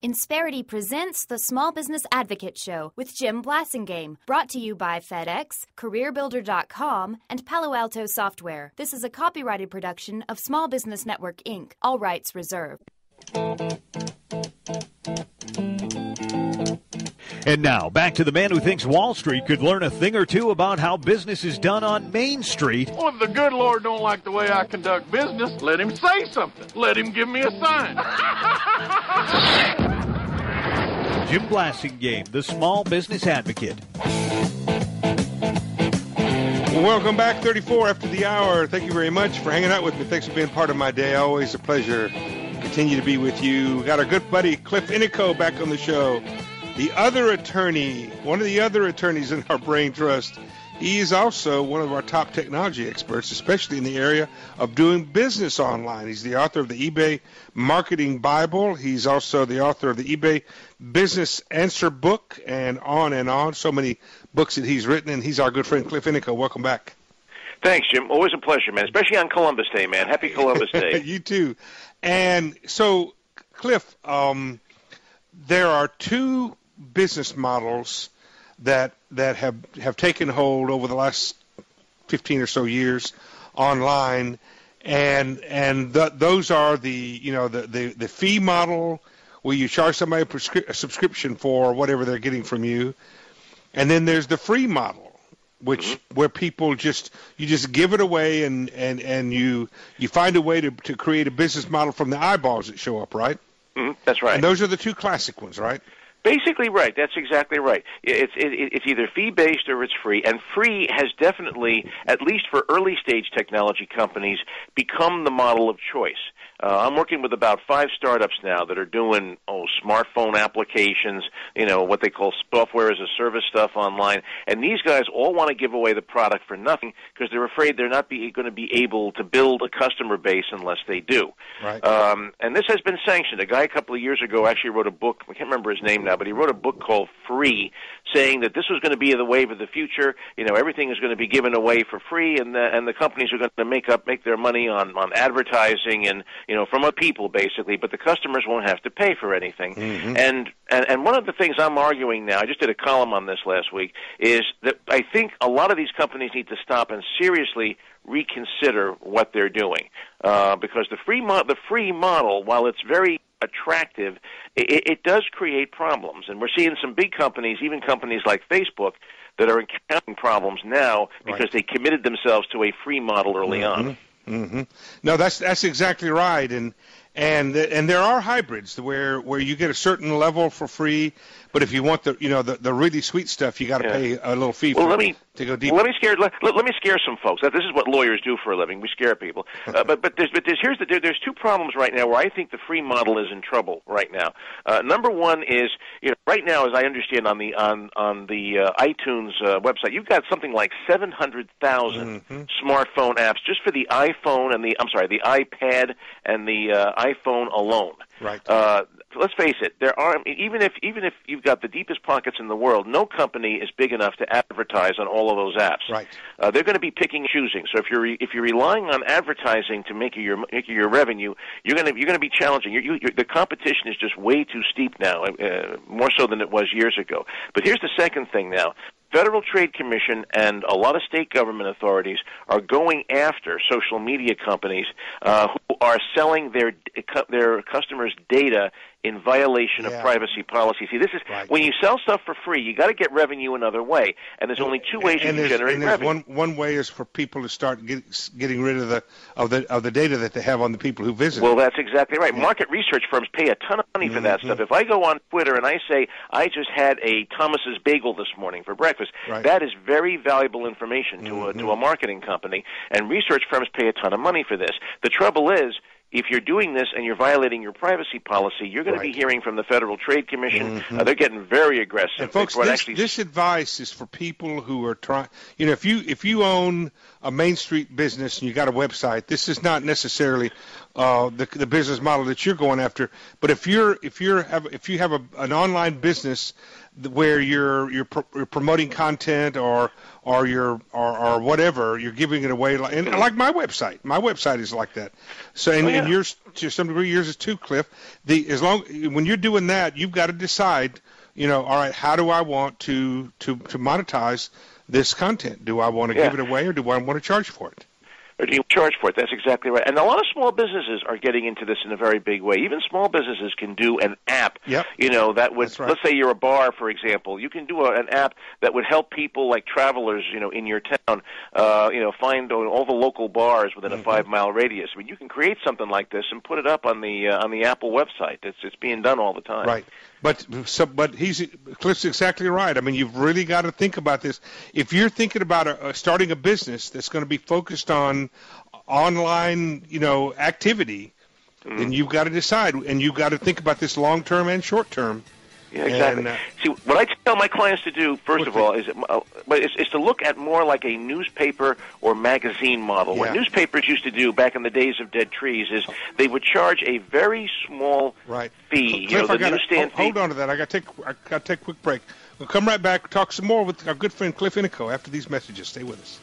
Insperity presents the Small Business Advocate Show with Jim Blasingame, brought to you by FedEx, CareerBuilder.com, and Palo Alto Software. This is a copyrighted production of Small Business Network, Inc., all rights reserved. And now, back to the man who thinks Wall Street could learn a thing or two about how business is done on Main Street. Well, if the good Lord don't like the way I conduct business, let him say something. Let him give me a sign. Jim Blasingame, the Small Business Advocate. Welcome back, 34 after the hour. Thank you very much for hanging out with me. Thanks for being part of my day. Always a pleasure. Continue to be with you. We got our good buddy Cilff Ennico back on the show. The other attorney, one of the other attorneys in our brain trust. He is also one of our top technology experts, especially in the area of doing business online. He's the author of the eBay Marketing Bible. He's also the author of the eBay Business Answer Book, and on and on. So many books that he's written, and he's our good friend Cilff Ennico. Welcome back. Thanks, Jim. Always a pleasure, man, especially on Columbus Day, man. Happy Columbus Day. You too. And so, Cilff, there are two business models that have taken hold over the last 15 or so years online, and those are the fee model, where you charge somebody a subscription for whatever they're getting from you, and then there's the free model, which where people you just give it away, and you find a way to create a business model from the eyeballs that show up, right? That's right. And those are the two classic ones, right? Basically, right. That's exactly right. It's either fee-based or it's free, and free has definitely, at least for early-stage technology companies, become the model of choice. I'm working with about 5 startups now that are doing smartphone applications, what they call software as a service stuff online, and these guys all want to give away the product for nothing because they're afraid they're not going to be able to build a customer base unless they do. Right. And this has been sanctioned. A guy a couple of years ago actually wrote a book, I can't remember his name now, but he wrote a book called Free, saying that this was going to be the wave of the future. Everything is going to be given away for free, and the companies are going to make their money on advertising and from other people, basically, but the customers won't have to pay for anything. And one of the things I'm arguing now, I just did a column on this last week, is that I think a lot of these companies need to stop and seriously reconsider what they're doing, because the free model, while it's very attractive, it does create problems, and we're seeing some big companies, even companies like Facebook, that are encountering problems now because they committed themselves to a free model early on. No, that's exactly right, and there are hybrids where you get a certain level for free, but if you want the really sweet stuff, you got to pay a little fee to go deeper. Let me scare some folks. This is what lawyers do for a living. We scare people. But there's two problems right now where I think the free model is in trouble right now. Number one is right now, as I understand on the iTunes website, you've got something like 700,000 smartphone apps just for the iPhone and the iPad and the iPhone alone. Right. Let's face it. There are even if you've got the deepest pockets in the world, no company is big enough to advertise on all of those apps. Right. They're going to be picking and choosing. So if you're relying on advertising to make your revenue, you're going to be challenging. The competition is just way too steep now, more so than it was years ago. But here's the second thing now. Federal Trade Commission and a lot of state government authorities are going after social media companies who are selling their customers' data in violation of privacy policy. See, this is when you sell stuff for free, you got to get revenue another way, and there's only two ways you can generate revenue. One way is for people to start getting rid of the data that they have on the people who visit. Well, that's exactly right. Yeah. Market research firms pay a ton of money for that stuff. If I go on Twitter and I say I just had a Thomas's bagel this morning for breakfast, that is very valuable information to a marketing company, and research firms pay a ton of money for this. The trouble is, if you're doing this and you're violating your privacy policy, you're going to be hearing from the Federal Trade Commission. They're getting very aggressive. And folks, this advice is for people who are trying. If you own a Main Street business and you got a website, this is not necessarily the business model that you're going after. But if you have an online business where you're promoting content or whatever, you're giving it away, and like my website. My website is like that. So and yours, to some degree, yours is too, Cliff. When you're doing that, you've got to decide, all right, how do I want to monetize this content? Do I want to give it away, or do I want to charge for it? Or do you charge for it? That's exactly right. And a lot of small businesses are getting into this in a very big way. Even small businesses can do an app, that would, let's say you're a bar, for example. You can do an app that would help people like travelers, in your town, find all the local bars within a 5-mile radius. I mean, you can create something like this and put it up on the Apple website. It's being done all the time. Right. But Cliff's exactly right. I mean, you've really got to think about this. If you're thinking about starting a business that's going to be focused on online, activity, then you've got to decide, and you've got to think about this long term and short term. Yeah, exactly. See, what I tell my clients to do, first of all, is to look at more like a newspaper or magazine model. What newspapers used to do back in the days of dead trees is they would charge a very small fee. Cliff, the newsstand fee. Hold on to that. I got to take a quick break. We'll come right back, talk some more with our good friend Cliff Ennico after these messages. Stay with us.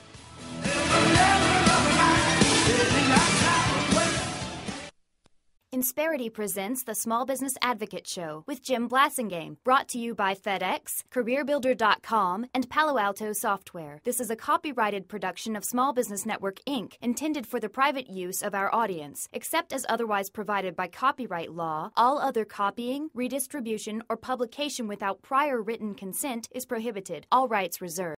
Insperity presents the Small Business Advocate Show with Jim Blasingame, brought to you by FedEx, CareerBuilder.com, and Palo Alto Software. This is a copyrighted production of Small Business Network, Inc., intended for the private use of our audience. Except as otherwise provided by copyright law, all other copying, redistribution, or publication without prior written consent is prohibited. All rights reserved.